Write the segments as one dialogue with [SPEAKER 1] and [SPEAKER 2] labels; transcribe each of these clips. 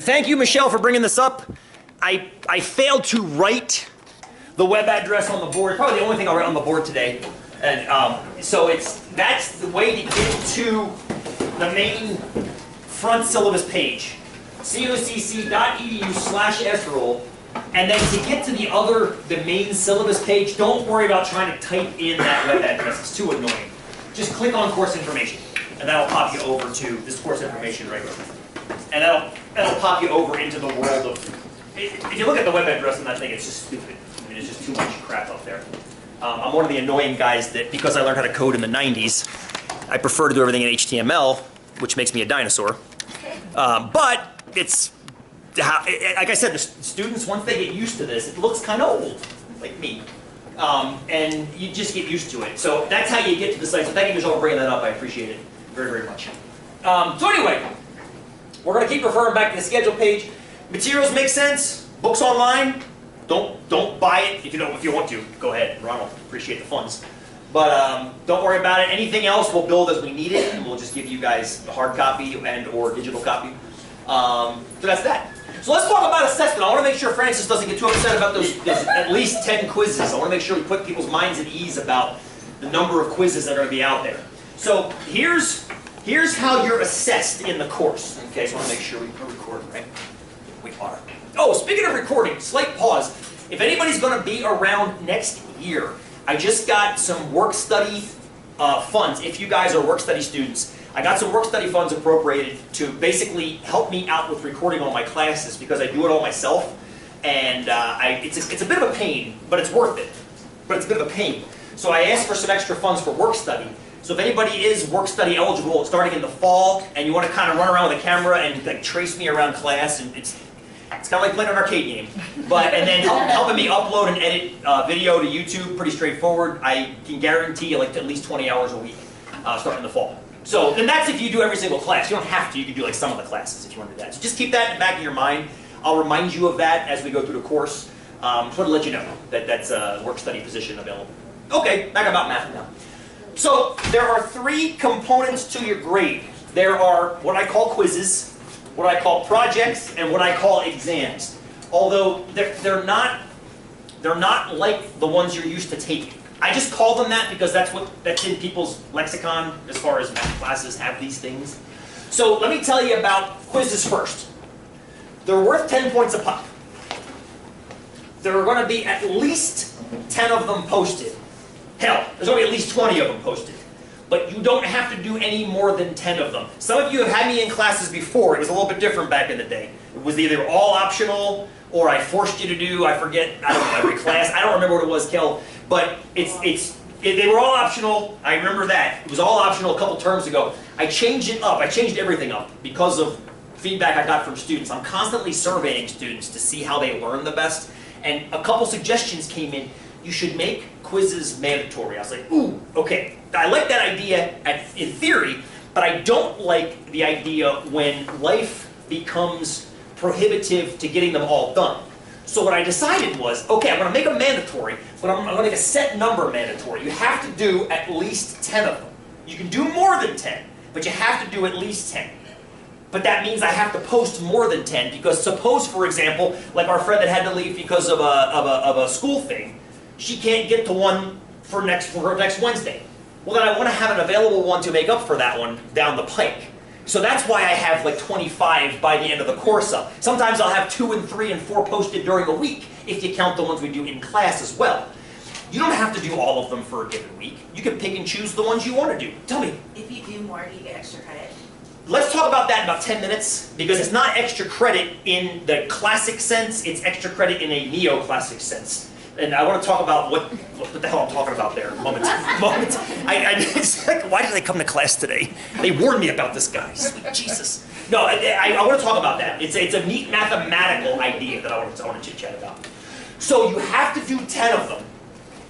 [SPEAKER 1] thank you, Michelle, for bringing this up. I failed to write the web address on the board. Probably the only thing I'll write on the board today. And so that's the way to get to the main front syllabus page. cocc.edu/sroll. And then to get to the main syllabus page, don't worry about trying to type in that web address. It's too annoying. Just click on course information, and that'll pop you over to this course information right here. And that'll pop you over into the world of. If you look at the web address on that thing, it's just stupid. I mean, it's just too much crap up there. I'm one of the annoying guys that, because I learned how to code in the 90s, I prefer to do everything in HTML, which makes me a dinosaur. But it's, like I said, the students, once they get used to this, it looks kind of old, like me. And you just get used to it. So that's how you get to the site. So thank you, Michelle, for bringing that up. I appreciate it very, very much. So anyway, we're going to keep referring back to the schedule page. Materials make sense. Books online. Don't buy it if you don't. If you want to, go ahead. Ronald, appreciate the funds. But don't worry about it. Anything else we'll build as we need it, and we'll just give you guys a hard copy and or digital copy. So that's that. So let's talk about assessment. I want to make sure Francis doesn't get too upset about those at least 10 quizzes. I want to make sure we put people's minds at ease about the number of quizzes that are going to be out there. So here's how you're assessed in the course. Okay, so I want to make sure we're recording, right? We are. Oh, speaking of recording, slight pause. If anybody's going to be around next year, I just got some work study funds. If you guys are work study students, I got some work study funds appropriated to basically help me out with recording all my classes because I do it all myself, and it's a bit of a pain, but it's worth it. But it's a bit of a pain. So I asked for some extra funds for work study. So if anybody is work study eligible starting in the fall, and you want to kind of run around with a camera and like trace me around class, and it's kind of like playing an arcade game, and then helping me upload and edit video to YouTube, pretty straightforward. I can guarantee you like at least 20 hours a week starting in the fall. So, and that's if you do every single class. You don't have to. You can do like some of the classes if you want to do that. So just keep that in the back of your mind. I'll remind you of that as we go through the course. Just want to let you know that that's a work study position available. Okay, back about math now. So there are 3 components to your grade. There are what I call quizzes, what I call projects, and what I call exams. Although they're not like the ones you're used to taking. I just call them that because that's in people's lexicon as far as math classes have these things. So let me tell you about quizzes first. They're worth 10 points a pop. There are going to be at least 10 of them posted. Hell, there's only at least 20 of them posted. But you don't have to do any more than 10 of them. Some of you have had me in classes before. It was a little bit different back in the day. It was either all optional or I forced you to do, I don't know, every class. I don't remember what it was, Kel. But they were all optional. I remember that. It was all optional a couple terms ago. I changed it up. I changed everything up because of feedback I got from students. I'm constantly surveying students to see how they learn the best. And a couple suggestions came in. You should make quizzes mandatory. I was like, ooh, okay. I like that idea in theory, but I don't like the idea when life becomes prohibitive to getting them all done. So what I decided was, okay, I'm going to make them mandatory, but I'm going to make a set number mandatory. You have to do at least 10 of them. You can do more than 10, but you have to do at least 10. But that means I have to post more than 10, because suppose, for example, like our friend that had to leave because of a school thing, she can't get to one for next Wednesday. Well, then I want to have an available one to make up for that one down the pike. So that's why I have like 25 by the end of the course up. Sometimes I'll have 2 and 3 and 4 posted during a week, if you count the ones we do in class as well. You don't have to do all of them for a given week. You can pick and choose the ones you want to do. Tell me.
[SPEAKER 2] If you do more, do you get extra credit?
[SPEAKER 1] Let's talk about that in about 10 minutes, because it's not extra credit in the classic sense, it's extra credit in a neo-classic sense. And I want to talk about what the hell I'm talking about there. Moment. It's like, why did they come to class today? They warned me about this guy. Sweet Jesus. No, I want to talk about that. It's a neat mathematical idea that I want to chit-chat about. So you have to do 10 of them.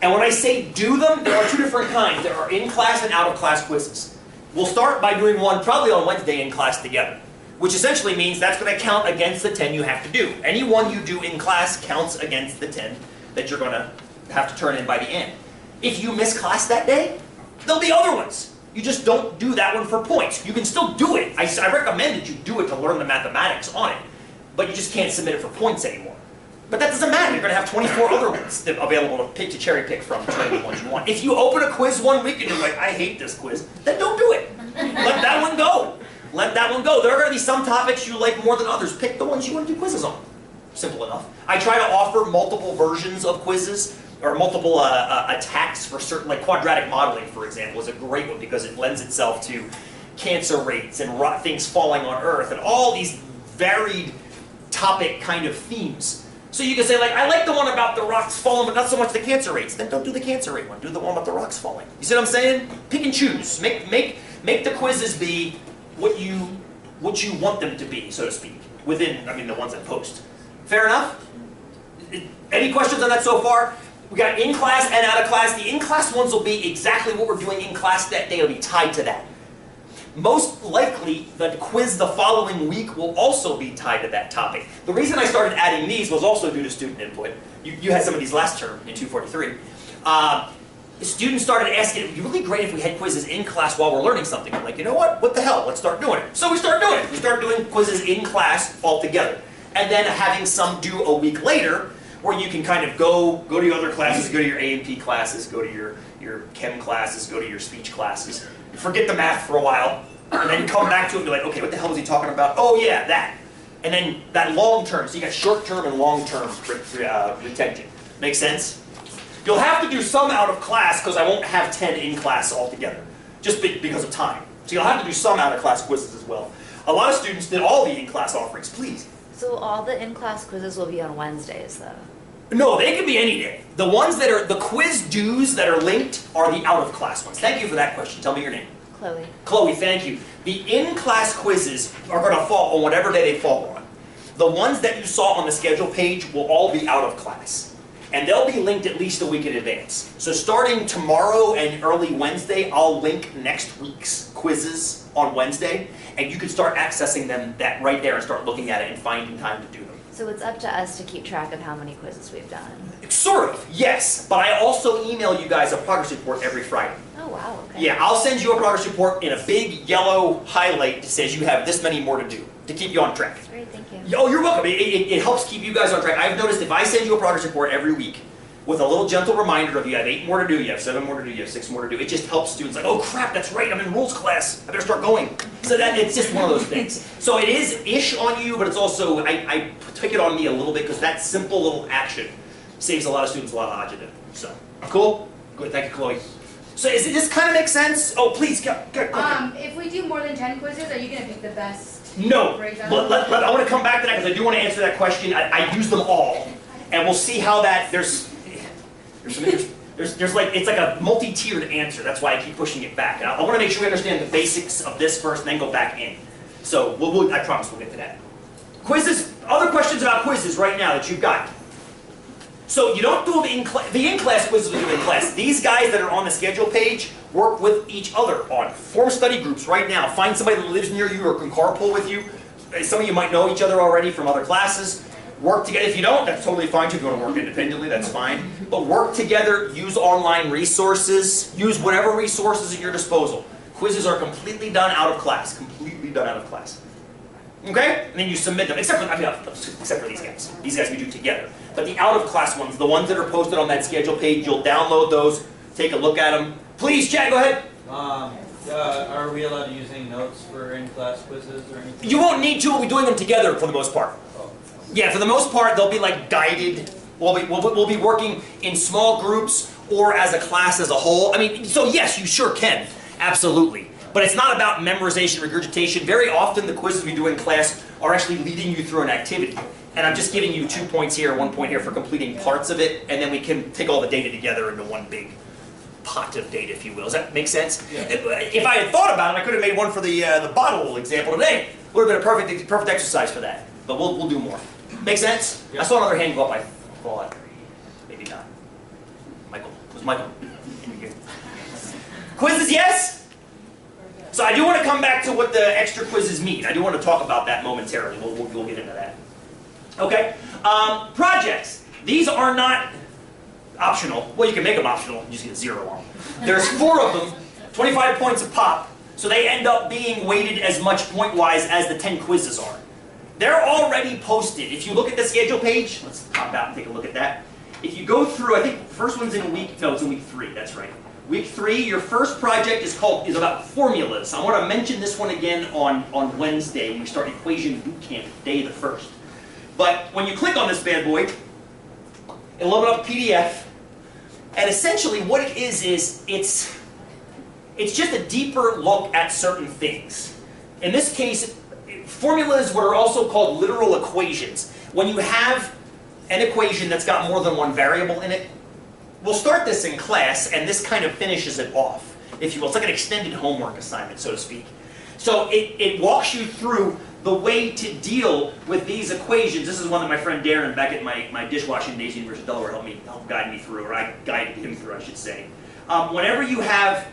[SPEAKER 1] And when I say do them, there are 2 different kinds. There are in-class and out-of-class quizzes. We'll start by doing one probably on Wednesday in class together, which essentially means that's going to count against the 10 you have to do. Any one you do in class counts against the 10 that you're going to have to turn in by the end. If you miss class that day, there'll be other ones. You just don't do that one for points. You can still do it. I recommend that you do it to learn the mathematics on it. but you just can't submit it for points anymore. But that doesn't matter. You're going to have 24 other ones available to cherry pick from between the ones you want. If you open a quiz one week and you're like, I hate this quiz, then don't do it. Let that one go. Let that one go. There are going to be some topics you like more than others. Pick the ones you want to do quizzes on. Simple enough. I try to offer multiple versions of quizzes, or multiple attacks for certain, like quadratic modeling, for example, is a great one because it lends itself to cancer rates and things falling on Earth and all these varied topic kind of themes. So you can say, like, I like the one about the rocks falling, but not so much the cancer rates. Then don't do the cancer rate one. Do the one about the rocks falling. You see what I'm saying? Pick and choose. Make the quizzes be what you want them to be, so to speak, within, I mean, the ones I post. Fair enough? Any questions on that so far? We got in class and out of class. The in class ones will be exactly what we're doing in class that day. It'll be tied to that. Most likely, the quiz the following week will also be tied to that topic. The reason I started adding these was also due to student input. You had some of these last term in 243. Students started asking, it would be really great if we had quizzes in class while we're learning something. I'm like, you know what the hell, let's start doing it. So we start doing it. We start doing quizzes in class all together. And then having some due a week later, where you can kind of go to your other classes, go to your A&P classes, go to your chem classes, go to your speech classes, forget the math for a while, and then come back to it and be like, okay, what the hell was he talking about? Oh yeah, that. And then that long term, so you got short term and long term retention. Make sense? You'll have to do some out of class because I won't have 10 in class altogether, just because of time. So you'll have to do some out of class quizzes as well. A lot of students did all the in class offerings, please.
[SPEAKER 3] So all the in-class quizzes will be on Wednesdays, though?
[SPEAKER 1] No, they can be any day. The ones that are, the quiz dues that are linked are the out-of-class ones. Thank you for that question. Tell me your name.
[SPEAKER 3] Chloe.
[SPEAKER 1] Chloe, thank you. The in-class quizzes are going to fall on whatever day they fall on. The ones that you saw on the schedule page will all be out of class. And they'll be linked at least a week in advance. So starting tomorrow and early Wednesday, I'll link next week's quizzes on Wednesday. And you can start accessing them right there and start looking at it and finding time to do them.
[SPEAKER 3] So it's up to us to keep track of how many quizzes we've done?
[SPEAKER 1] Sort of, yes. But I also email you guys a progress report every Friday.
[SPEAKER 3] Oh, wow, okay.
[SPEAKER 1] Yeah, I'll send you a progress report in a big yellow highlight that says you have this many more to do to keep you on track.
[SPEAKER 3] Great, thank you.
[SPEAKER 1] Oh, you're welcome. It helps keep you guys on track. I've noticed if I send you a progress report every week with a little gentle reminder of you have 8 more to do, you have 7 more to do, you have 6 more to do, it just helps students like, oh crap, that's right, I'm in rules class, I better start going. So that it's just one of those things. So it is ish on you, but it's also, I take it on me a little bit because that simple little action saves a lot of students a lot of agita. So, cool? Good, thank you, Chloe. So does this kind of make sense? Oh, please, go.
[SPEAKER 4] If we do more than 10 quizzes, are you going to pick the best?
[SPEAKER 1] No,
[SPEAKER 4] breakdown?
[SPEAKER 1] I want to come back to that because I do want to answer that question. I use them all, and we'll see how that, there's like, it's like a multi-tiered answer. That's why I keep pushing it back. And I want to make sure we understand the basics of this first, and then go back in. So I promise we'll get to that. Quizzes, other questions about quizzes right now that you've got. So you don't do them in class. The in-class quizzes we do in class. These guys that are on the schedule page work with each other on. Form study groups right now. Find somebody that lives near you or can carpool with you. Some of you might know each other already from other classes. Work together. If you don't, that's totally fine. If you want to work independently, that's fine. But work together, use online resources, use whatever resources at your disposal. Quizzes are completely done out of class. Completely done out of class. Okay? And then you submit them, except for these guys. These guys we do together. But the out-of-class ones, the ones that are posted on that schedule page, you'll download those, take a look at them. Please, Chad, go ahead.
[SPEAKER 5] Are we allowed to use any notes for in-class quizzes or anything?
[SPEAKER 1] You won't need to. We'll be doing them together for the most part.
[SPEAKER 5] Oh.
[SPEAKER 1] Yeah, for the most part, they'll be like guided. We'll be working in small groups or as a class as a whole. I mean, so yes, you sure can. Absolutely. But it's not about memorization, regurgitation. Very often the quizzes we do in class are actually leading you through an activity. And I'm just giving you 2 points here, 1 point here for completing parts of it, and then we can take all the data together into one big pot of data, if you will. Does that make sense? Yeah. If I had thought about it, I could have made one for the bottle example today. Would have been a perfect exercise for that. But we'll do more. Make sense? Yeah. I saw another hand go up, I thought. Maybe not. Michael. It was Michael. Quizzes, yes? So I do want to come back to what the extra quizzes mean. I do want to talk about that momentarily. We'll get into that. Okay. Projects. These are not optional. Well, you can make them optional. You just get 0 on them. There's 4 of them, 25 points a pop. So they end up being weighted as much point-wise as the 10 quizzes are. they're already posted. If you look at the schedule page, let's pop out and take a look at that. If you go through, I think the first one's in it's in week 3, that's right. Week 3, your first project is about formulas. I want to mention this one again on Wednesday when we start equation boot camp, day the 1st. But when you click on this bad boy, it'll open up a PDF, and essentially what it is it's just a deeper look at certain things. In this case, formulas what are also called literal equations. When you have an equation that's got more than one variable in it, we'll start this in class, and this kind of finishes it off, if you will. It's like an extended homework assignment, so to speak. So it walks you through the way to deal with these equations. This is one that my friend Darren back at my dishwashing days at University of Delaware helped guide me through, or I guided him through, I should say. Whenever you have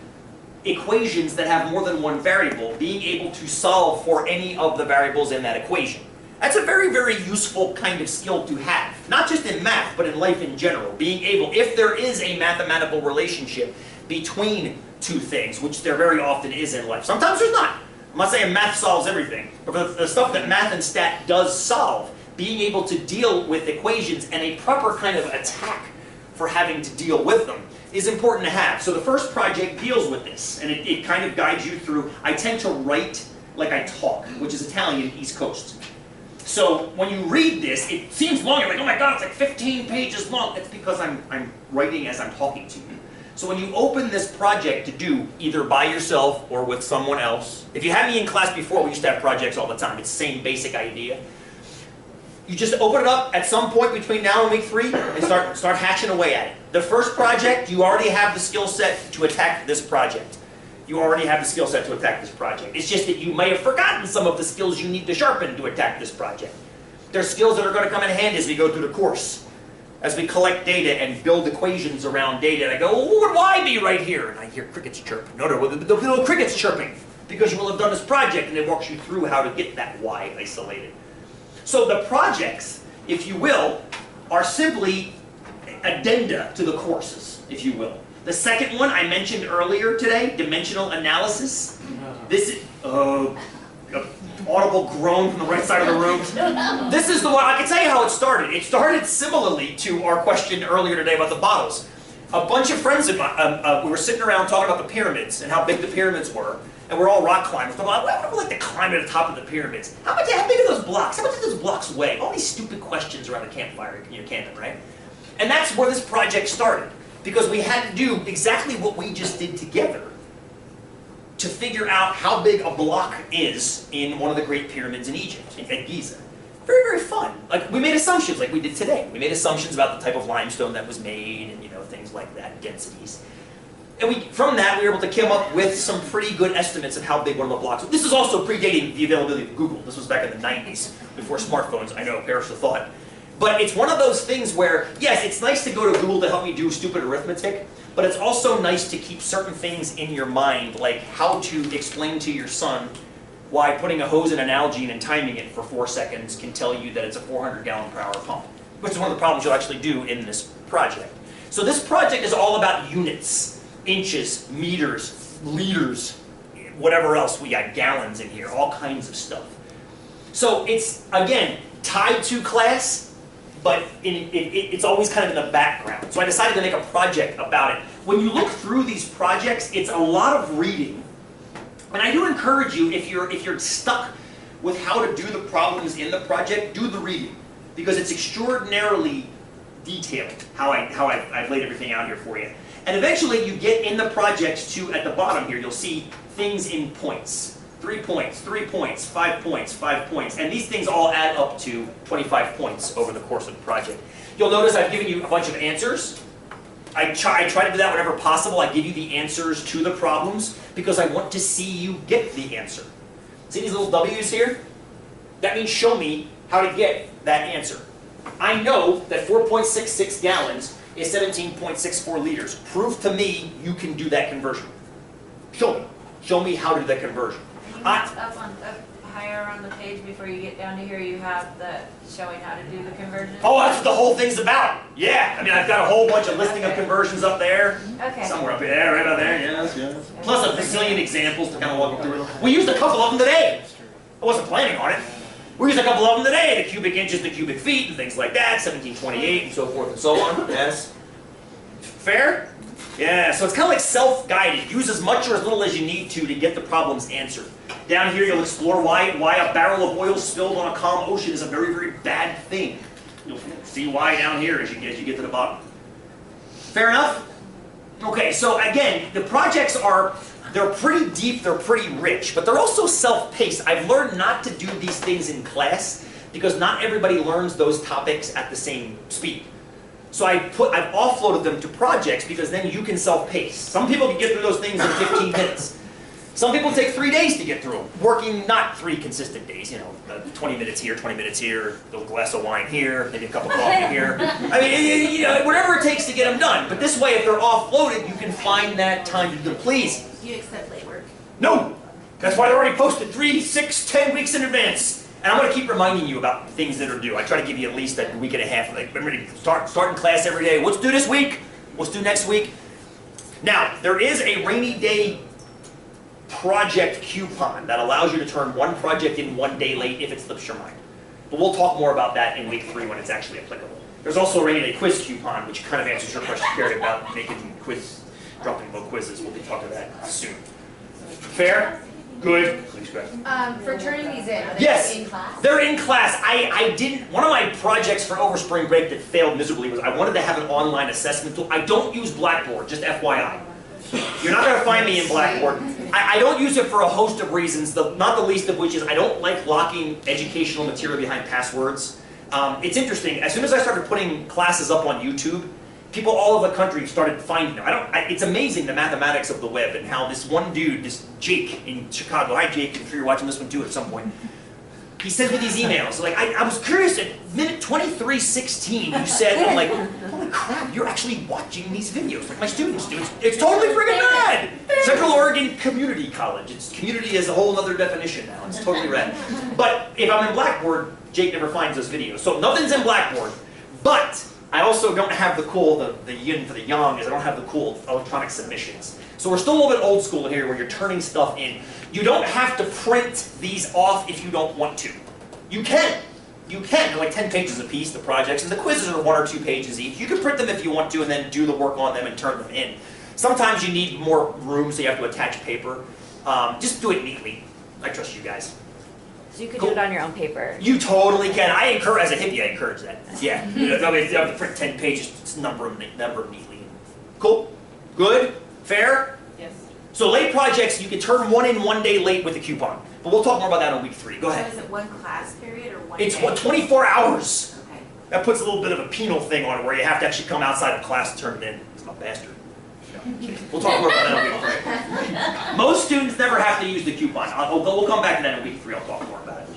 [SPEAKER 1] equations that have more than one variable, being able to solve for any of the variables in that equation. That's a very, very useful kind of skill to have. Not just in math, but in life in general. Being able, if there is a mathematical relationship between two things, which there very often is in life. Sometimes there's not. I'm not saying math solves everything, but for the stuff that math and stat does solve, being able to deal with equations and a proper kind of attack for having to deal with them is important to have. So the first project deals with this, and it kind of guides you through. I tend to write like I talk, which is Italian East Coast. So when you read this, it seems long. You're like, oh my God, it's like 15 pages long. It's because I'm writing as I'm talking to you. So when you open this project to do, either by yourself or with someone else, if you had me in class before, we used to have projects all the time. It's the same basic idea. You just open it up at some point between now and week 3 and start hatching away at it. The first project, you already have the skill set to attack this project. You already have the skill set to attack this project. It's just that you may have forgotten some of the skills you need to sharpen to attack this project. There's skills that are going to come in handy as we go through the course. As we collect data and build equations around data. And I go, well, what would Y be right here? And I hear crickets chirp. No, the little crickets chirping. Because you will have done this project and it walks you through how to get that Y isolated. So the projects, if you will, are simply addenda to the courses, if you will. The second one I mentioned earlier today, dimensional analysis. This is, audible groan from the right side of the room. This is the one, I can tell you how it started. It started similarly to our question earlier today about the bottles. A bunch of friends of mine, we were sitting around talking about the pyramids and how big the pyramids were. And we're all rock climbers. I'm like, well, I would like to climb to the top of the pyramids. How big are those blocks? How much do those blocks weigh? All these stupid questions around the campfire in your camping, right? And that's where this project started. Because we had to do exactly what we just did together to figure out how big a block is in one of the great pyramids in Egypt, at Giza. Very, very fun. Like, we made assumptions like we did today. We made assumptions about the type of limestone that was made and, things like that, densities. And from that, we were able to come up with some pretty good estimates of how big one of the blocks was. This is also predating the availability of Google. This was back in the 90s, before smartphones. I know, perish the thought. But it's one of those things where, yes, it's nice to go to Google to help me do stupid arithmetic, but it's also nice to keep certain things in your mind, like how to explain to your son why putting a hose in an Nalgene and timing it for 4 seconds can tell you that it's a 400-gallon-per-hour pump, which is one of the problems you'll actually do in this project. So this project is all about units, inches, meters, liters, whatever else. We got gallons in here, all kinds of stuff. So it's, again, tied to class, but it's always kind of in the background. So I decided to make a project about it. When you look through these projects, it's a lot of reading. And I do encourage you, if you're stuck with how to do the problems in the project, do the reading. Because it's extraordinarily detailed, how I've laid everything out here for you. And eventually you get in the projects to, at the bottom here, you'll see things in points. 3 points, 3 points, 5 points, 5 points. And these things all add up to 25 points over the course of the project. You'll notice I've given you a bunch of answers. I try to do that whenever possible. I give you the answers to the problems because I want to see you get the answer. See these little W's here? That means show me how to get that answer. I know that 4.66 gallons is 17.64 liters. Prove to me you can do that conversion. Show me. Show me how to do that conversion.
[SPEAKER 2] Up higher on the page before you get down to here, you have the showing how to do the conversion.
[SPEAKER 1] Oh, that's what the whole thing's about. Yeah, I mean, I've got a whole bunch of listing of conversions up there.
[SPEAKER 2] Okay.
[SPEAKER 1] Somewhere up there, right up there, yes. Plus a bazillion examples to kind of walk you through. We used a couple of them today. I wasn't planning on it. We use a couple of them today, the cubic inches, the cubic feet, and things like that, 1728 and so forth and so on. Yes? Fair? Yeah, so it's kind of like self-guided. Use as much or as little as you need to get the problems answered. Down here you'll explore why a barrel of oil spilled on a calm ocean is a very, very bad thing. You'll see why down here as you get to the bottom. Fair enough? Okay, so again, the projects they're pretty deep, they're pretty rich, but they're also self-paced. I've learned not to do these things in class because not everybody learns those topics at the same speed. So I've offloaded them to projects because then you can self-pace. Some people can get through those things in 15 minutes. Some people take 3 days to get through them, working not 3 consistent days, 20 minutes here, 20 minutes here, a glass of wine here, maybe a cup of coffee here. I mean, whatever it takes to get them done. But this way, if they're offloaded, you can find that time to do them. Please.
[SPEAKER 2] You accept late work?
[SPEAKER 1] No! That's why they're already posted 3, 6, 10 weeks in advance. And I'm going to keep reminding you about things that are due. I try to give you at least a week and a half. Like, I'm ready to start in class every day. What's due this week? What's due next week? Now, there is a rainy day project coupon that allows you to turn one project in 1 day late if it slips your mind. But we'll talk more about that in week 3 when it's actually applicable. There's also a rainy day quiz coupon, which kind of answers your question, Carrie, about dropping low quizzes. We'll be talking about that soon. Fair? Good. Please go ahead.
[SPEAKER 4] For turning these in, are they
[SPEAKER 1] Yes,
[SPEAKER 4] in class?
[SPEAKER 1] they're in class. One of my projects for over spring break that failed miserably was I wanted to have an online assessment tool. I don't use Blackboard, just FYI. You're not going to find me in Blackboard. I don't use it for a host of reasons, not the least of which is I don't like locking educational material behind passwords. It's interesting, as soon as I started putting classes up on YouTube, people all over the country started finding them. It's amazing the mathematics of the web and how this one dude, this Jake in Chicago, hi Jake, I'm sure you're watching this one too at some point, he sends me these emails. Like, I was curious, at minute 23:16, you said, I'm like, holy crap, you're actually watching these videos like my students do. It's totally friggin' rad! Central Oregon Community College. Community is a whole other definition now. It's totally rad. But if I'm in Blackboard, Jake never finds those videos. So nothing's in Blackboard. But I also don't have the cool, the yin for the yang is I don't have the cool electronic submissions. So we're still a little bit old school in here where you're turning stuff in. You don't have to print these off if you don't want to. You can. You can. They're like 10 pages a piece, the projects, and the quizzes are 1 or 2 pages each. You can print them if you want to and then do the work on them and turn them in. Sometimes you need more room, so you have to attach paper. Just do it neatly. I trust you guys.
[SPEAKER 3] So you could do it on your own paper.
[SPEAKER 1] You totally can. I encourage, as a hippie, I encourage that. Yeah. You have to print 10 pages, just number them neatly. Cool? Good? Fair?
[SPEAKER 2] Yes.
[SPEAKER 1] So late projects, you can turn one in 1 day late with a coupon. But we'll talk more about that in week 3. Go ahead.
[SPEAKER 2] So is it one class period or one
[SPEAKER 1] It's
[SPEAKER 2] day?
[SPEAKER 1] 24 hours.
[SPEAKER 2] Okay.
[SPEAKER 1] That puts a little bit of a penal thing on it where you have to actually come outside of class and turn it in. It's not bastard. No, we'll talk more about that in week 3. Most students never have to use the coupon. We'll come back to that in week 3. I'll talk more about it.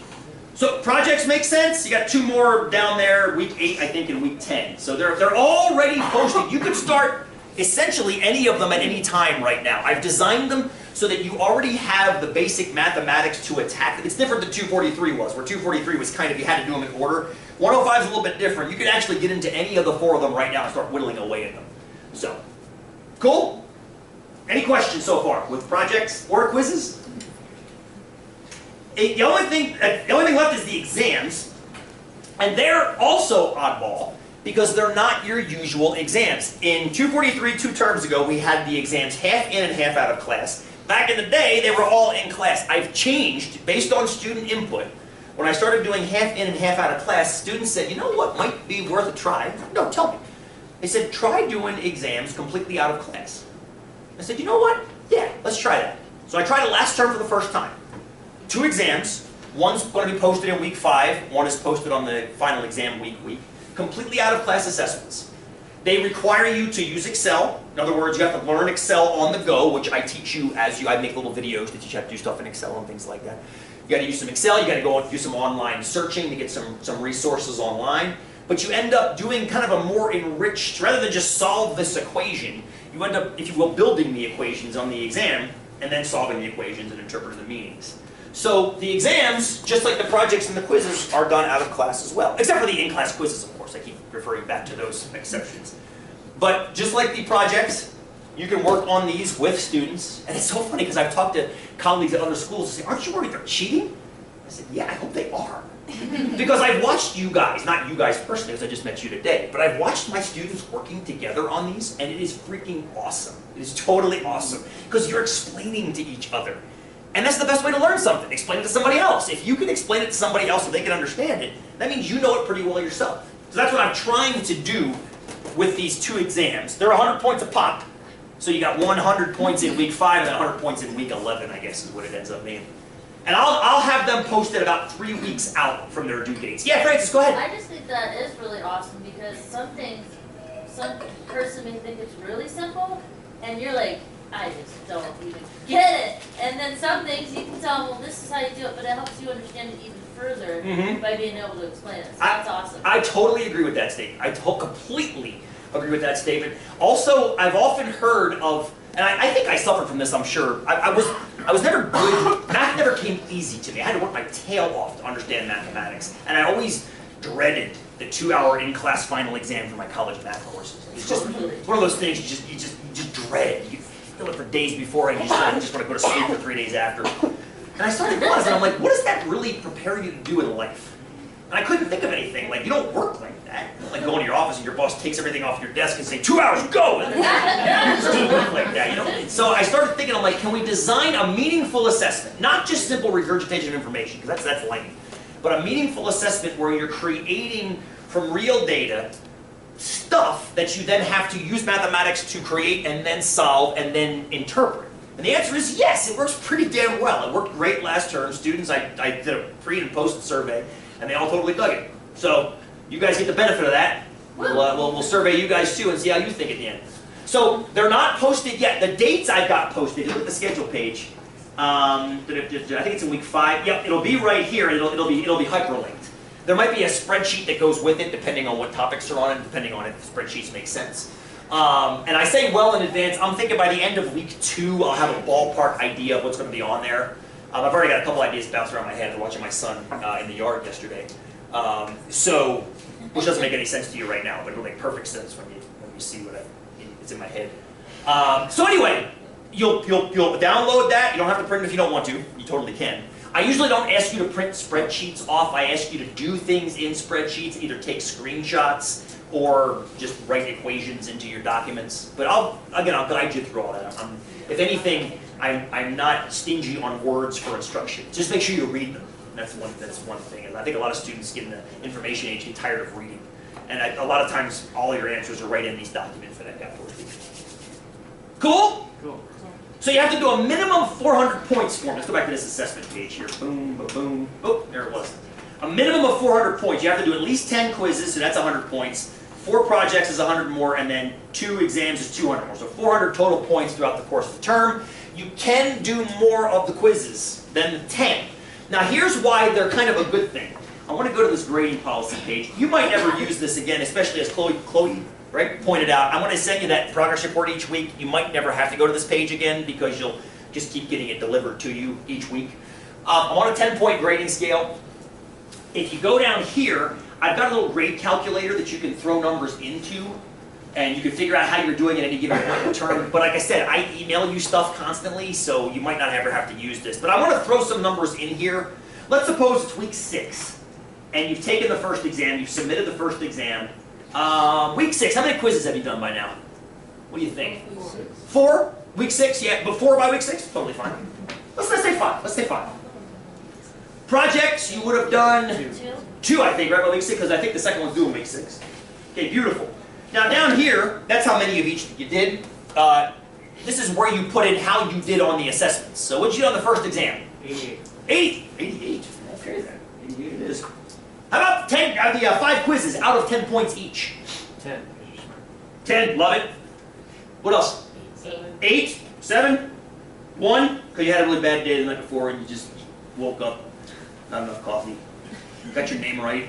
[SPEAKER 1] So projects make sense. You got 2 more down there, week 8, I think, and week 10. So they're already posted. You could start essentially any of them at any time right now. I've designed them so that you already have the basic mathematics to attack them. It's different than 243 was, where 243 was kind of, you had to do them in order. 105 is a little bit different. You can actually get into any of the 4 of them right now and start whittling away at them. So, cool? Any questions so far with projects or quizzes? The only thing left is the exams, and they're also oddball because they're not your usual exams. In 243, 2 terms ago, we had the exams half in and half out of class. Back in the day, they were all in class. I've changed based on student input. When I started doing half in and half out of class, students said, you know what might be worth a try? No, tell me. They said, try doing exams completely out of class. I said, you know what? Yeah, let's try that. So I tried it last term for the first time. 2 exams. One's going to be posted in week 5. One is posted on the final exam week. Completely out of class assessments. They require you to use Excel. In other words, you have to learn Excel on the go, which I teach you I make little videos to teach you how to do stuff in Excel and things like that. You got to use some Excel. You got to go and do some online searching to get some resources online. But you end up doing kind of a more enriched, rather than just solve this equation, you end up, if you will, building the equations on the exam and then solving the equations and interpreting the meanings. So the exams, just like the projects and the quizzes, are done out of class as well. Except for the in-class quizzes, of course. I keep referring back to those exceptions. But just like the projects, you can work on these with students. And it's so funny because I've talked to colleagues at other schools and say, aren't you worried they're cheating? I said, yeah, I hope they are. Because I've watched you guys, not you guys personally, because I just met you today, but I've watched my students working together on these, and it is freaking awesome. It is totally awesome, because you're explaining to each other. And that's the best way to learn something. Explain it to somebody else. If you can explain it to somebody else so they can understand it, that means you know it pretty well yourself. So that's what I'm trying to do with these 2 exams. They're 100 points a pop. So you got 100 points in week 5 and 100 points in week 11, I guess is what it ends up being. And I'll have them posted about 3 weeks out from their due dates. Yeah, Francis, go ahead.
[SPEAKER 6] I just think that is really awesome because some things, some person may think it's really simple, and you're like, I just don't even get it. And then some things you can tell, well, this is how you do it, but it helps you understand it even further by being able to explain it. So that's awesome.
[SPEAKER 1] I totally agree with that statement. I completely agree with that statement. Also, I've often heard of, and I think I suffered from this, I'm sure. I was never good, math never came easy to me. I had to work my tail off to understand mathematics. And I always dreaded the 2-hour in-class final exam for my college math courses. It's just one of those things you just dread. You feel it for days before and you just want to go to sleep for 3 days after. And I started realizing, I'm like, what does that really prepare you to do in life? And I couldn't think of anything. Like, you don't work like that. You don't like go into your office and your boss takes everything off your desk and say, 2 hours, go! And it doesn't work like that, you know? So I started thinking, I'm like, can we design a meaningful assessment? Not just simple regurgitation of information, because that's lame. But a meaningful assessment where you're creating from real data stuff that you then have to use mathematics to create and then solve and then interpret. And the answer is yes, it works pretty damn well. It worked great last term. Students, I did a pre and post survey, and they all totally dug it. So you guys get the benefit of that. We'll survey you guys too and see how you think at the end. So they're not posted yet. The dates I've got posted, look at the schedule page. I think it's in week 5. Yep, it'll be right here. It'll be hyperlinked. There might be a spreadsheet that goes with it, depending on what topics are on it, depending on if the spreadsheets make sense. And I say well in advance. I'm thinking by the end of week 2, I'll have a ballpark idea of what's going to be on there. I've already got a couple ideas bouncing around my head after watching my son in the yard yesterday. Which doesn't make any sense to you right now, but it'll make perfect sense when you see it's in my head. So anyway, you'll download that. You don't have to print it if you don't want to. You totally can. I usually don't ask you to print spreadsheets off. I ask you to do things in spreadsheets, either take screenshots or just write equations into your documents. But I'll guide you through all that. If anything, I'm not stingy on words for instruction. Just make sure you read them. That's one thing. And I think a lot of students get in the information age get tired of reading. And a lot of times, all your answers are right in these documents that I've got for you. Cool? Cool. So you have to do a minimum 400 points form. Let's go back to this assessment page here. Boom, boom, boom. Oh, there it was. A minimum of 400 points. You have to do at least 10 quizzes, so that's 100 points. 4 projects is 100 more, and then 2 exams is 200 more. So 400 total points throughout the course of the term. You can do more of the quizzes than the 10. Now here's why they're kind of a good thing. I want to go to this grading policy page. You might never use this again, especially as Chloe right, pointed out. I'm going to send you that progress report each week. You might never have to go to this page again because you'll just keep getting it delivered to you each week. I'm on a 10-point grading scale. If you go down here, I've got a little grade calculator that you can throw numbers into, and you can figure out how you're doing at any given point in the term. But like I said, I email you stuff constantly, so you might not ever have to use this. But I want to throw some numbers in here. Let's suppose it's week 6, and you've taken the first exam, you've submitted the first exam. Week 6, how many quizzes have you done by now? What do you think? 4? Week 6, yeah, but 4 by week 6? Totally fine. Let's say 5. Let's say 5. Projects, you would have done 2, I think, right, by week 6, because I think the second one's due in week 6. Okay, beautiful. Now down here, that's how many of each that you did. This is where you put in how you did on the assessments. So what did you do on the first exam? 88. 88? Okay then, 88 it is. How about 10, the 5 quizzes out of 10 points each?
[SPEAKER 5] 10.
[SPEAKER 1] 10, love it. What else? 8, 7, 1, because you had a really bad day the night before and you just woke up, not enough coffee. You got your name right.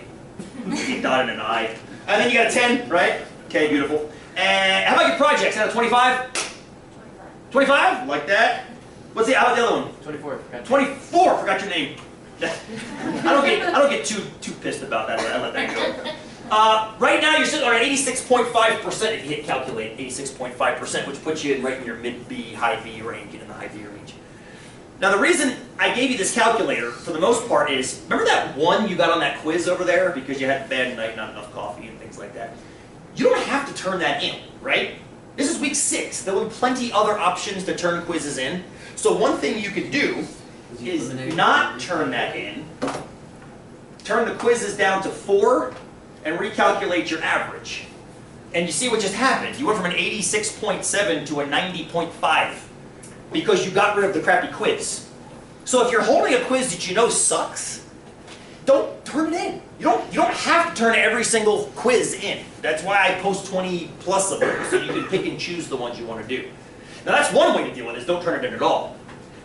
[SPEAKER 1] You dotted an I. And then you got a 10, right? Okay, beautiful. And how about your projects? Out of 25? 25? Like that. How about the other one?
[SPEAKER 5] 24.
[SPEAKER 1] 24, forgot your name. I don't get too pissed about that. I let that go. Right now you're sitting on 86.5% if you hit calculate, 86.5%, which puts you right in your mid B, high B range, in the high B range. Now the reason I gave you this calculator, for the most part, is, remember that one you got on that quiz over there because you had a bad night, not enough coffee and things like that? You don't have to turn that in, right? This is week 6. There will be plenty other options to turn quizzes in. So one thing you could do is not turn that in, turn the quizzes down to 4, and recalculate your average. And you see what just happened. You went from an 86.7 to a 90.5 because you got rid of the crappy quiz. So if you're holding a quiz that you know sucks, don't turn it in. You don't have to turn every single quiz in. That's why I post 20 plus of them, so you can pick and choose the ones you want to do. Now that's one way to deal with it, is don't turn it in at all.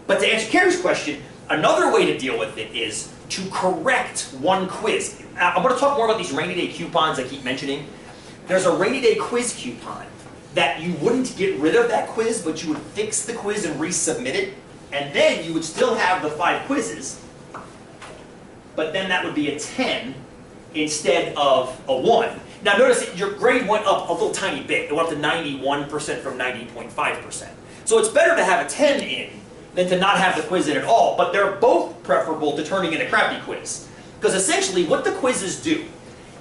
[SPEAKER 1] But to answer Carrie's question, another way to deal with it is to correct one quiz. I'm going to talk more about these rainy day coupons I keep mentioning. There's a rainy day quiz coupon that you wouldn't get rid of that quiz, but you would fix the quiz and resubmit it, and then you would still have the 5 quizzes, but then that would be a 10 instead of a 1. Now notice that your grade went up a little tiny bit. It went up to 91% from 90.5%. So it's better to have a 10 in than to not have the quiz in at all, but they're both preferable to turning in a crappy quiz. Because essentially what the quizzes do,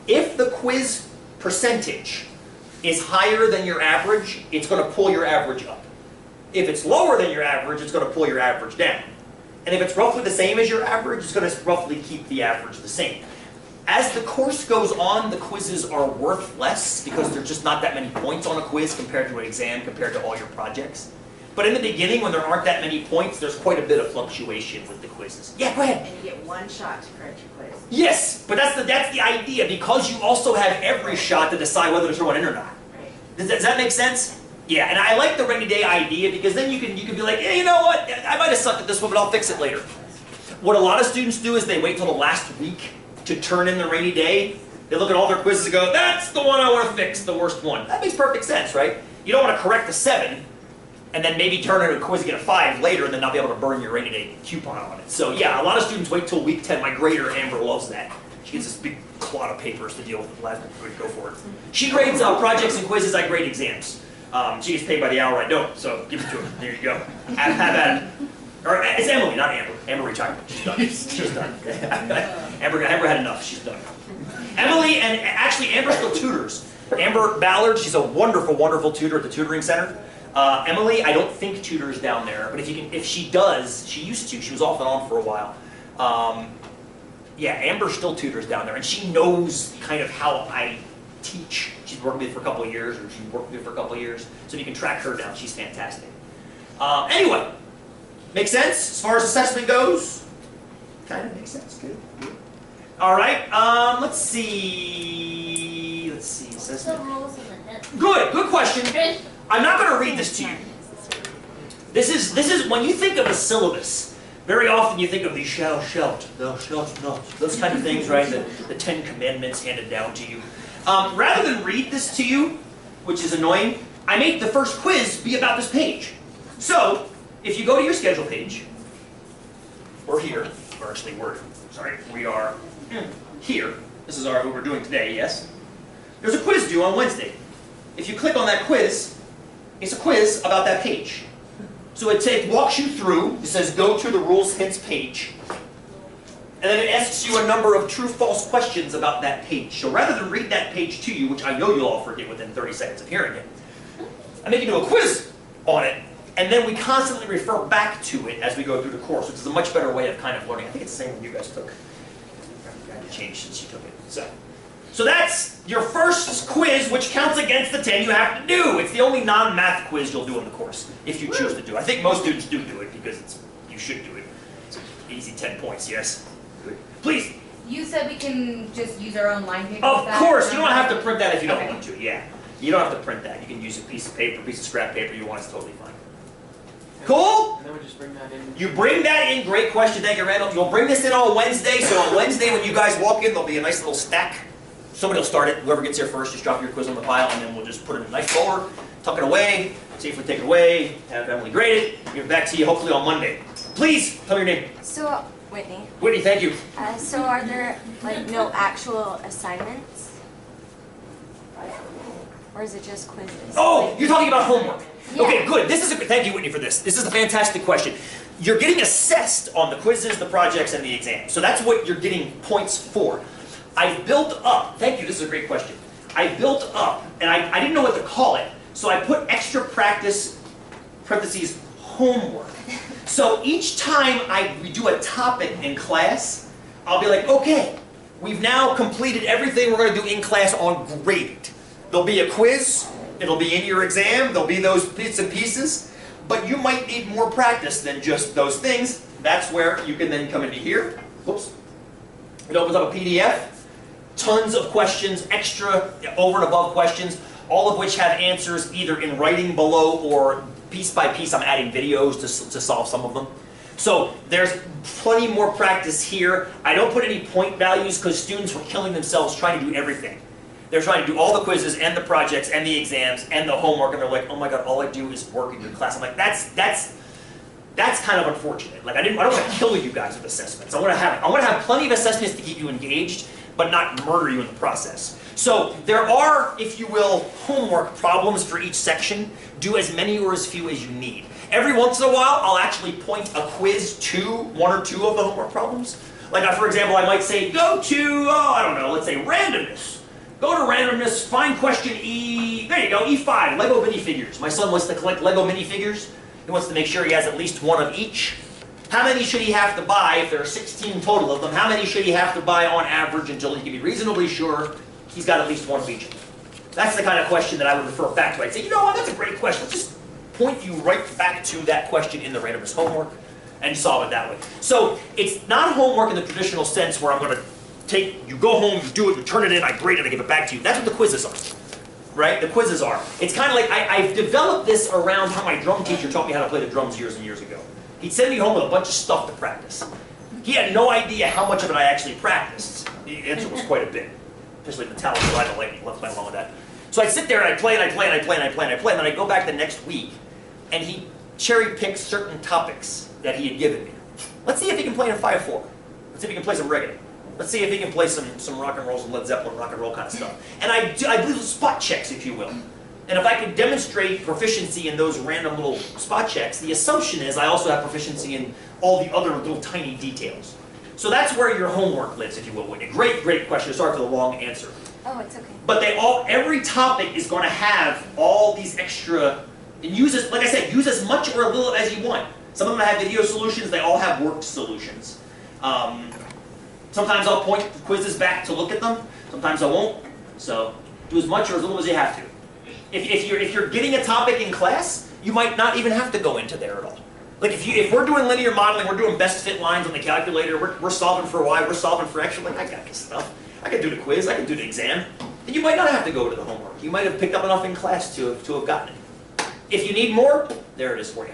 [SPEAKER 1] if the quiz percentage is higher than your average, it's going to pull your average up. If it's lower than your average, it's going to pull your average down. And if it's roughly the same as your average, it's going to roughly keep the average the same. As the course goes on, the quizzes are worth less because there's just not that many points on a quiz compared to an exam, compared to all your projects. But in the beginning, when there aren't that many points, there's quite a bit of fluctuation with the quizzes. Yeah, go ahead.
[SPEAKER 7] And you get one shot to correct your quiz.
[SPEAKER 1] Yes, but that's the idea, because you also have every shot to decide whether to throw it in or not.
[SPEAKER 7] Right.
[SPEAKER 1] Does that make sense? Yeah, and I like the rainy day idea because then you can be like, hey, you know what? I might have sucked at this one, but I'll fix it later. What a lot of students do is they wait till the last week to turn in the rainy day. They look at all their quizzes and go, that's the one I want to fix, the worst one. That makes perfect sense, right? You don't want to correct the 7 and then maybe turn it into a quiz and get a 5 later and then not be able to burn your rainy day coupon on it. So yeah, a lot of students wait till week 10. My grader, Amber, loves that. She gets this big clod of papers to deal with. Last week, go for it. She grades projects and quizzes, I grade exams. She gets paid by the hour, I don't, so give it to her. There you go. Have at it. Or it's Emily, not Amber. Amber retired. She's done. She's done. Amber had enough. She's done. Emily, and actually Amber still tutors. Amber Ballard, she's a wonderful, wonderful tutor at the tutoring center. Emily, I don't think tutors down there, but if she does, she used to. She was off and on for a while. Yeah, Amber still tutors down there, and she knows kind of how I teach. She's worked with me for a couple of years, or she's worked with me for a couple of years, so you can track her down. She's fantastic. Anyway, make sense as far as assessment goes? Kind of makes sense. Good. All right. Let's see. Assessment.
[SPEAKER 6] The rules in the net.
[SPEAKER 1] Good question. I'm not going to read this to you. This is when you think of a syllabus. Very often you think of these thou shalt not, those kind of things, right? The 10 Commandments handed down to you. Rather than read this to you, which is annoying, I made the first quiz be about this page. So, if you go to your schedule page, we're here, or actually we are here. This is what we're doing today, yes? There's a quiz due on Wednesday. If you click on that quiz, it's a quiz about that page. So it walks you through, it says go to the rules hints page, and then it asks you a number of true-false questions about that page. So rather than read that page to you, which I know you'll all forget within 30 seconds of hearing it, I make you do a quiz on it, and then we constantly refer back to it as we go through the course, which is a much better way of kind of learning. I think it's the same one you guys took. I had to change since you took it. So that's your first quiz, which counts against the 10 you have to do. It's the only non-math quiz you'll do in the course, if you choose to do it. I think most students do it because you should do it. It's an easy 10 points, yes? Good. Please.
[SPEAKER 4] You said we can just use our own line paper.
[SPEAKER 1] Of course, you don't have to print that if you don't want to, yeah. You don't have to print that. You can use a piece of paper, piece of scrap paper you want, it's totally fine. Cool?
[SPEAKER 5] And then we just bring that in.
[SPEAKER 1] You bring that in, great question, thank you, Randall. You'll bring this in on Wednesday, so on Wednesday when you guys walk in, there'll be a nice little stack. Somebody will start it, whoever gets here first, just drop your quiz on the pile, and then we'll just put it in a nice folder, tuck it away, safely take it away, have Emily grade it, give it back to you hopefully on Monday. Please, tell me your name.
[SPEAKER 3] So, Whitney.
[SPEAKER 1] Whitney, thank you.
[SPEAKER 3] So are there, like, no actual assignments? Or is it just quizzes?
[SPEAKER 1] Oh, you're talking about homework.
[SPEAKER 3] Yeah.
[SPEAKER 1] Okay, good. Thank you, Whitney, for this. This is a fantastic question. You're getting assessed on the quizzes, the projects, and the exams. So that's what you're getting points for. I've built up, thank you, this is a great question. I built up, and I didn't know what to call it, so I put extra practice, parentheses, homework. So each time we do a topic in class, I'll be like, okay, we've now completed everything we're going to do in class on graded. There'll be a quiz, it'll be in your exam, there'll be those bits and pieces, but you might need more practice than just those things. That's where you can then come into here. Whoops. It opens up a PDF, tons of questions, extra over and above questions, all of which have answers either in writing below or piece by piece I'm adding videos to solve some of them. So there's plenty more practice here. I don't put any point values because students were killing themselves trying to do everything. They're trying to do all the quizzes and the projects and the exams and the homework, and they're like, oh my god, all I do is work in your class. I'm like, that's kind of unfortunate. Like I don't want to kill you guys with assessments. I want to have plenty of assessments to keep you engaged, but not murder you in the process. So there are, if you will, homework problems for each section. Do as many or as few as you need. Every once in a while, I'll actually point a quiz to one or two of the homework problems. Like, for example, I might say, go to, I don't know, let's say randomness. Go to randomness, find question E, there you go, E5, Lego minifigures. My son wants to collect Lego minifigures. He wants to make sure he has at least one of each. How many should he have to buy, if there are 16 total of them, how many should he have to buy on average until he can be reasonably sure he's got at least one of each of them? That's the kind of question that I would refer back to. I'd say, you know what, that's a great question. Let's just point you right back to that question in the randomness homework and solve it that way. So it's not homework in the traditional sense where I'm going to you go home, you do it, you turn it in, I grade it, I give it back to you. That's what the quizzes are, right? The quizzes are. It's kind of like, I've developed this around how my drum teacher taught me how to play the drums years and years ago. He'd send me home with a bunch of stuff to practice. He had no idea how much of it I actually practiced. The answer was quite a bit, especially the talent ride the lightning, let's play along with that. So I'd sit there and I'd play and I'd play and I'd play and I'd play and I'd play, and then I'd go back the next week and he cherry-picked certain topics that he had given me. Let's see if he can play in a 5/4. Let's see if he can play some reggae. Let's see if he can play some rock and roll, some Led Zeppelin rock and roll kind of stuff. And I do little spot checks, if you will. And if I could demonstrate proficiency in those random little spot checks, the assumption is I also have proficiency in all the other little tiny details. So that's where your homework lives, if you will, Whitney. Great, great question. Sorry for the long answer.
[SPEAKER 3] Oh, it's okay.
[SPEAKER 1] But every topic is going to have all these extra, and like I said, use as much or a little as you want. Some of them have video solutions, they all have worked solutions. Sometimes I'll point the quizzes back to look at them, sometimes I won't. So do as much or as little as you have to. If you're getting a topic in class, you might not even have to go into there at all. Like if we're doing linear modeling, we're doing best fit lines on the calculator, we're solving for Y, we're solving for X, you're like, I got this stuff. I can do the quiz, I can do the exam. And you might not have to go to the homework. You might have picked up enough in class to have gotten it. If you need more, there it is for you.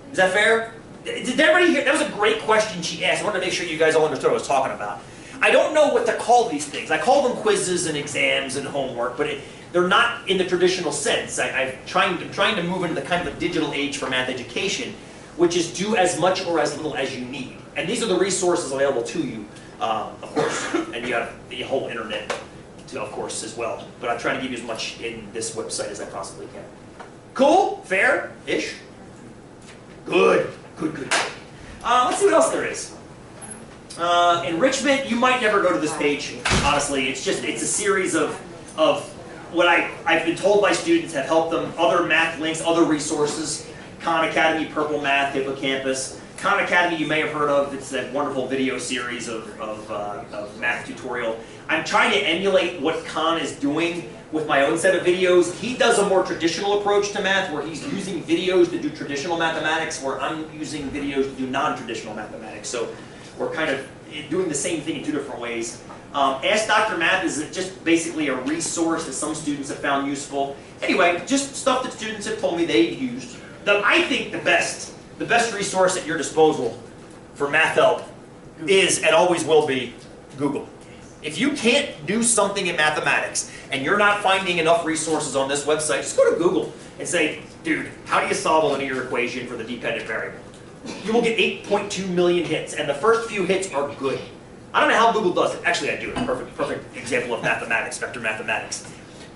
[SPEAKER 1] Is that fair? Did everybody hear? That was a great question she asked. I wanted to make sure you guys all understood what I was talking about. I don't know what to call these things. I call them quizzes and exams and homework, but they're not in the traditional sense. I'm trying to move into the kind of a digital age for math education, which is do as much or as little as you need. And these are the resources available to you, of course. And you have the whole internet, of course, as well. But I'm trying to give you as much in this website as I possibly can. Cool? Fair-ish? Good. Good, good, good. Let's see what else there is. Enrichment, you might never go to this page, honestly. It's a series of what I've been told by students have helped them, other math links, other resources. Khan Academy, Purple Math, Hippocampus. Khan Academy you may have heard of. It's that wonderful video series of math tutorial. I'm trying to emulate what Khan is doing with my own set of videos. He does a more traditional approach to math where he's using videos to do traditional mathematics, where I'm using videos to do non-traditional mathematics. So we're kind of doing the same thing in two different ways. Ask Dr. Math is just basically a resource that some students have found useful. Anyway, just stuff that students have told me they've used. I think the best resource at your disposal for math help is, and always will be, Google. If you can't do something in mathematics and you're not finding enough resources on this website, just go to Google and say, dude, how do you solve a linear equation for the dependent variable? You will get 8.2 million hits, and the first few hits are good. I don't know how Google does it. Actually, I do. Perfect example of mathematics, vector mathematics.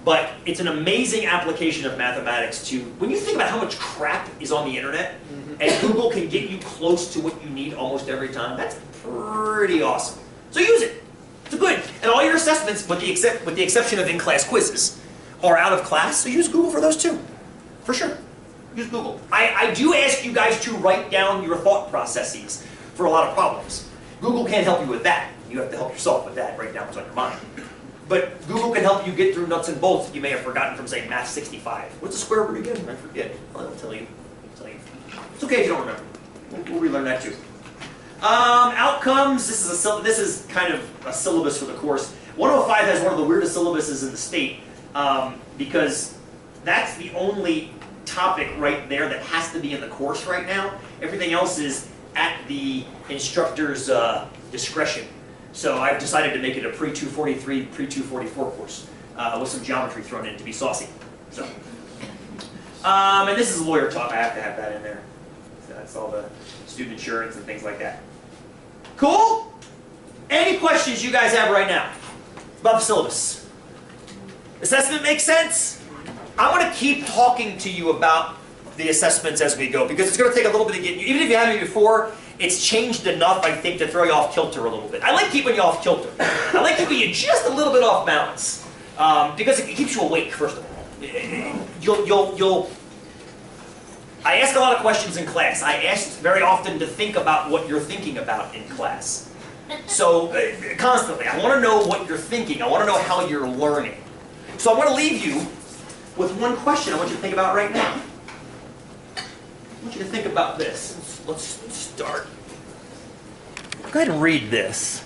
[SPEAKER 1] But it's an amazing application of mathematics to, when you think about how much crap is on the internet, and Google can get you close to what you need almost every time, that's pretty awesome. So use it. It's good. And all your assessments, with the exception of in-class quizzes, are out of class, so use Google for those too. For sure. Use Google. I do ask you guys to write down your thought processes for a lot of problems. Google can't help you with that. You have to help yourself with that, write down what's on your mind. But Google can help you get through nuts and bolts that you may have forgotten from, say, Math 65. What's the square root again? I forget. Well, it'll tell you. It's okay if you don't remember. We'll relearn that too. Outcomes. This is kind of a syllabus for the course. 105 has one of the weirdest syllabuses in the state because that's the only topic right there that has to be in the course right now. Everything else is at the instructor's discretion. So I've decided to make it a pre-243, pre-244 course with some geometry thrown in to be saucy. So, and this is lawyer talk. I have to have that in there. So that's all the student insurance and things like that. Cool? Any questions you guys have right now about the syllabus? Assessment makes sense? I'm going to keep talking to you about the assessments as we go because it's going to take a little bit to get you. Even if you haven't before, it's changed enough, I think, to throw you off kilter a little bit. I like keeping you off kilter. I like keeping you just a little bit off balance because it keeps you awake, first of all. I ask a lot of questions in class. I ask very often to think about what you're thinking about in class. So, constantly, I want to know what you're thinking. I want to know how you're learning. So I want to leave you with one question I want you to think about right now. I want you to think about this. Let's start. Go ahead and read this.